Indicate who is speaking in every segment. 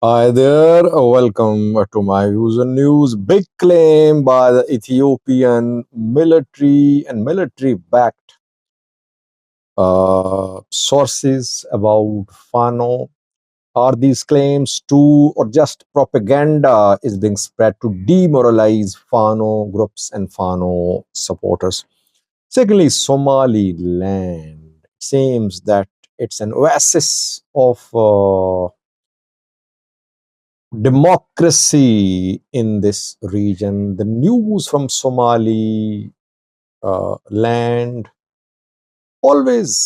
Speaker 1: Hi there, welcome to my user news. Big claim by the Ethiopian military and military backed sources about Fano. Are these claims true or just propaganda is being spread to demoralize Fano groups and Fano supporters? Secondly, Somaliland seems that it's an oasis of democracy in this region. The news from Somali land always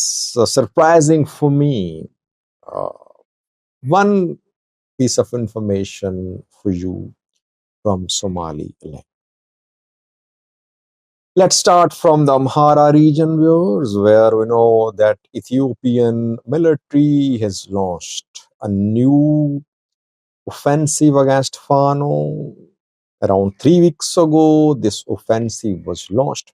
Speaker 1: surprising for me. Uh, one piece of information for you from Somali land. Let's start from the Amhara region, viewers, where we know that Ethiopian military has launched a new offensive against Fano. Around 3 weeks ago, this offensive was launched.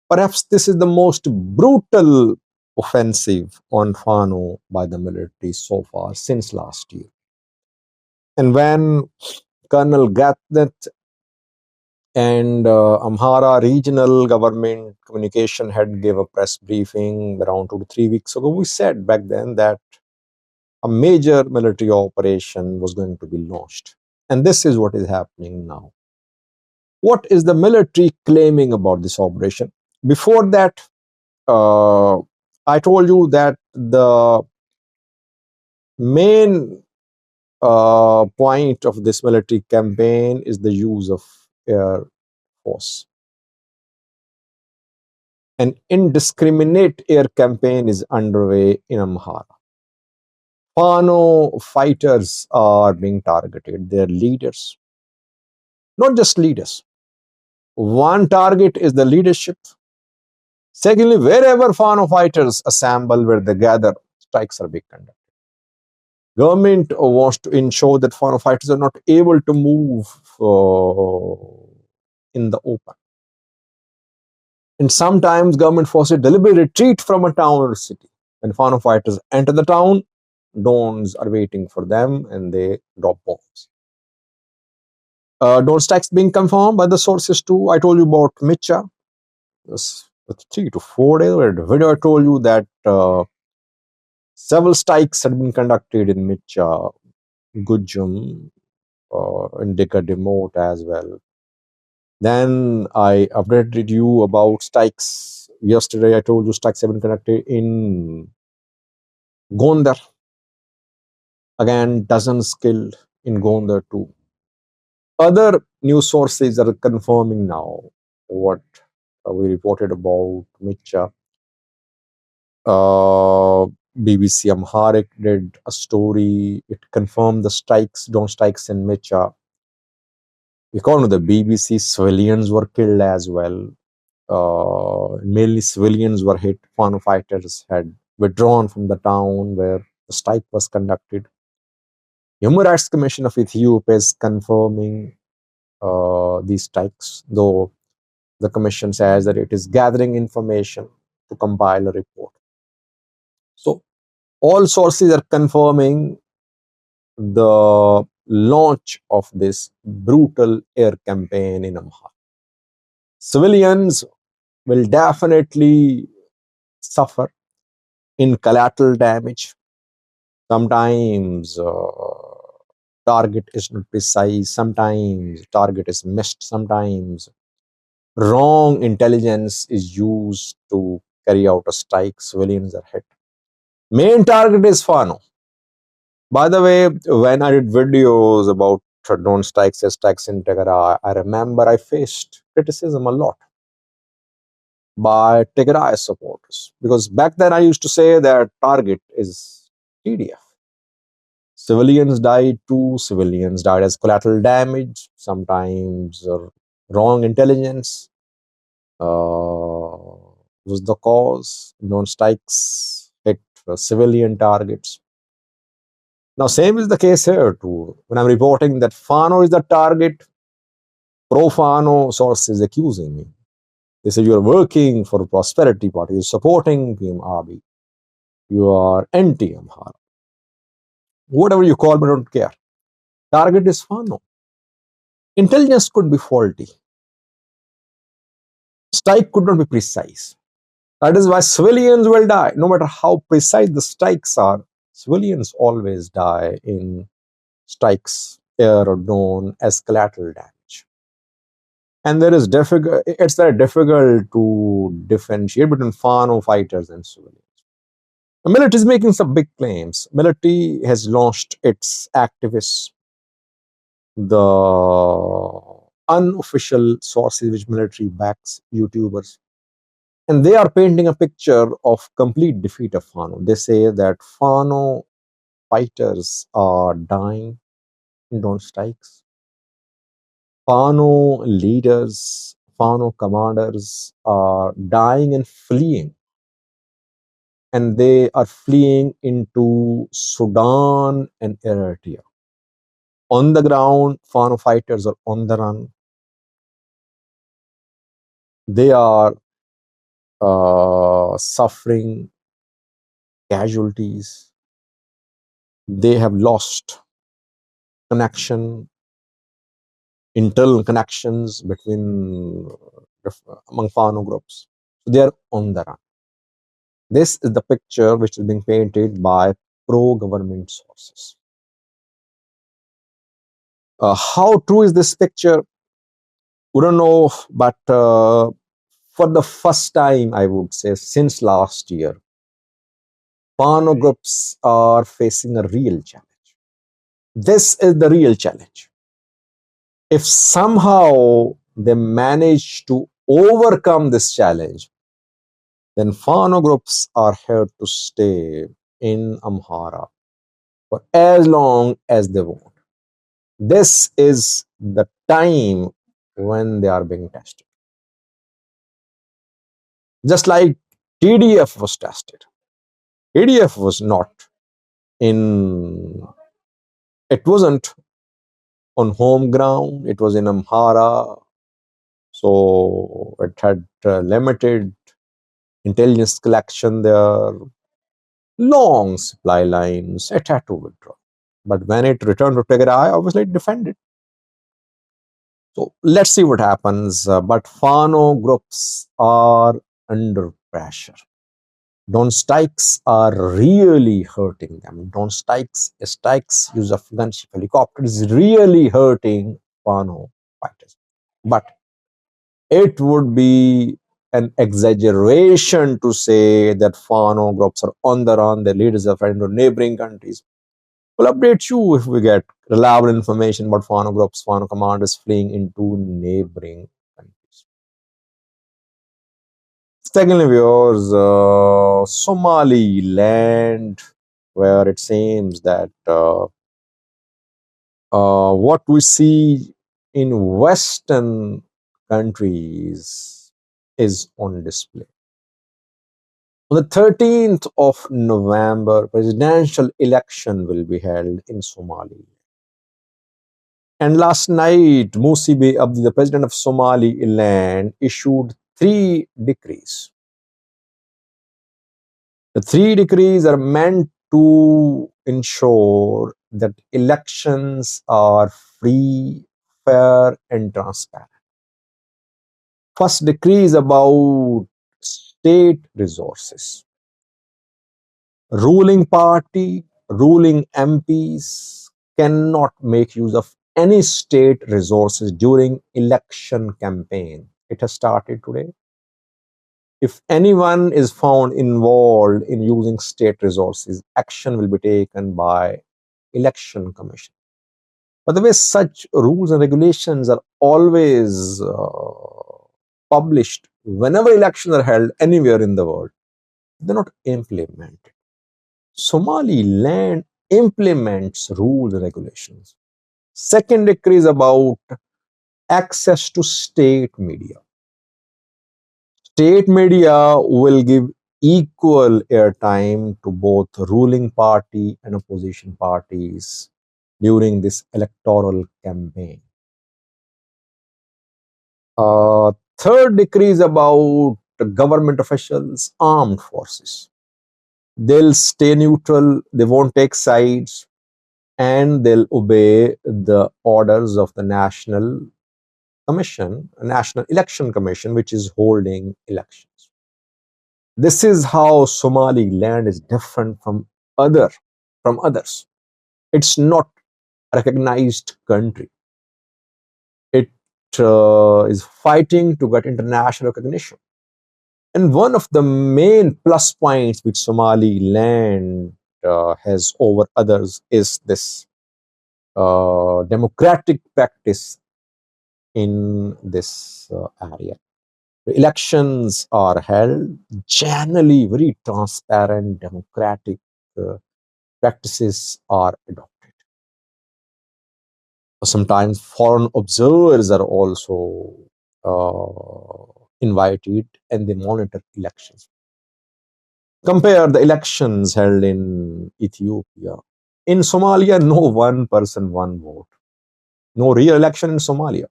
Speaker 1: Perhaps this is the most brutal offensive on Fano by the military so far since last year. And when Colonel Gatnet and Amhara regional government communication head gave a press briefing around 2 to 3 weeks ago, we said back then that a major military operation was going to be launched. And this is what is happening now. What is the military claiming about this operation? Before that, I told you that the main point of this military campaign is the use of air force. An indiscriminate air campaign is underway in Amhara. Fano fighters are being targeted, their leaders, not just leaders. One target is the leadership. Secondly, wherever Fano fighters assemble, where they gather, strikes are being conducted. Government wants to ensure that foreign fighters are not able to move in the open. And sometimes government forces deliberate retreat from a town or city. When foreign fighters enter the town, drones are waiting for them and they drop bombs. Drone strikes being confirmed by the sources too. I told you about Micha. It was 3 to 4 days. The video I told you that several strikes had been conducted in Micha, Gujum, Indica Demote as well. Then I updated you about strikes. Yesterday I told you strikes have been conducted in Gondar. Again, dozens killed in Gondar too. Other news sources are confirming now what we reported about Micha. BBC Amharic did a story. It confirmed the strikes, drone strikes in Micha. According to the BBC, civilians were killed as well. Mainly civilians were hit. Fano fighters had withdrawn from the town where the strike was conducted. Human Rights Commission of Ethiopia is confirming these strikes, though the commission says that it is gathering information to compile a report. So all sources are confirming the launch of this brutal air campaign in Amhara. Civilians will definitely suffer in collateral damage. Sometimes target is not precise, sometimes target is missed, sometimes wrong intelligence is used to carry out a strike, civilians are hit. Main target is Fano. By the way, when I did videos about drone strikes, air strikes in Tigray, I remember I faced criticism a lot by Tigray supporters, because back then I used to say that target is TDF. Civilians died too. Civilians died as collateral damage, sometimes wrong intelligence was the cause. Drone strikes hit civilian targets. Now, same is the case here too. When I'm reporting that Fano is the target, pro-Fano sources accusing me. They say you are working for Prosperity Party, you're supporting PM Abiy, you are anti-Amhara. Whatever you call me, I don't care. Target is Fano. Intelligence could be faulty. Strike could not be precise. That is why civilians will die. No matter how precise the strikes are, civilians always die in strikes, air or drone, as collateral damage. And it's very difficult to differentiate between Fano fighters and civilians. The military is making some big claims. Military has launched its activists, the unofficial sources which military backs YouTubers, and they are painting a picture of complete defeat of Fano. They say that Fano fighters are dying in drone strikes. Fano leaders, Fano commanders are dying and fleeing. And they are fleeing into Sudan and Eritrea. On the ground, Fano fighters are on the run. They are suffering casualties. They have lost connection, internal connections between among Fano groups. They are on the run. This is the picture which is being painted by pro-government sources. How true is this picture? We don't know, but for the first time, I would say, since last year, Fano groups are facing a real challenge. This is the real challenge. If somehow they manage to overcome this challenge, then Fano groups are here to stay in Amhara for as long as they want. This is the time when they are being tested. Just like TDF was tested. TDF was not in, it wasn't on home ground, it was in Amhara, so it had limited intelligence collection there, long supply lines, it had to withdraw. But when it returned to Tigray, obviously it defended. So let's see what happens. But Fano groups are under pressure. Drone strikes are really hurting them. Drone strikes, use of gunship helicopters is really hurting Fano fighters. But it would be an exaggeration to say that Fano groups are on the run, their leaders are fled into neighboring countries. We'll update you if we get reliable information about Fano groups, Fano commanders fleeing into neighboring countries. Secondly, viewers, Somaliland, where it seems that what we see in Western countries is on display. On the 13th of November, presidential election will be held in Somaliland. And last night, Musibe Abdi, the president of Somaliland, issued 3 decrees. The 3 decrees are meant to ensure that elections are free, fair, and transparent. First decree is about state resources. Ruling party, ruling MPs cannot make use of any state resources during election campaign. It has started today. If anyone is found involved in using state resources, action will be taken by election commission. By the way, such rules and regulations are always published whenever elections are held anywhere in the world. They're not implemented. Somaliland implements rules and regulations. Second decree is about access to state media. State media will give equal airtime to both ruling party and opposition parties during this electoral campaign. Third decree is about government officials, armed forces. They'll stay neutral, they won't take sides. and they'll obey the orders of the National Election Commission, which is holding elections. This is how Somaliland is different other from others. It's not a recognized country. It is fighting to get international recognition. And one of the main plus points which Somaliland has over others is this democratic practice in this area. The elections are held generally very transparent, democratic practices are adopted. Sometimes foreign observers are also invited and they monitor elections. Compare the elections held in Ethiopia. In Somalia, no one person, one vote. No real election in Somalia.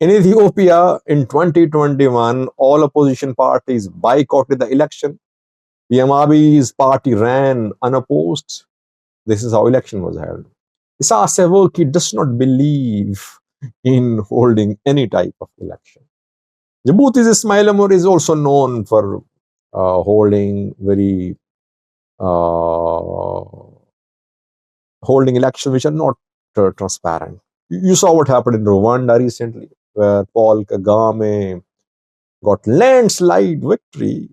Speaker 1: In Ethiopia, in 2021, all opposition parties boycotted the election. PMRB's party ran unopposed. This is how election was held. Isaias Afwerki does not believe in holding any type of election. Djibouti's Ismail Omar is also known for uh, holding elections which are not transparent. You saw what happened in Rwanda recently, where Paul Kagame got landslide victory.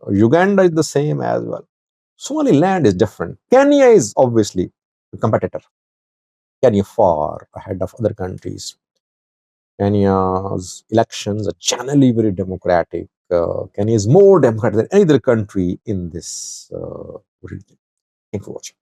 Speaker 1: Uganda is the same as well. Somaliland is different. Kenya is obviously a competitor. Kenya far ahead of other countries. Kenya's elections are generally very democratic. Kenya is more democratic than any other country in this region. Thank you for watching.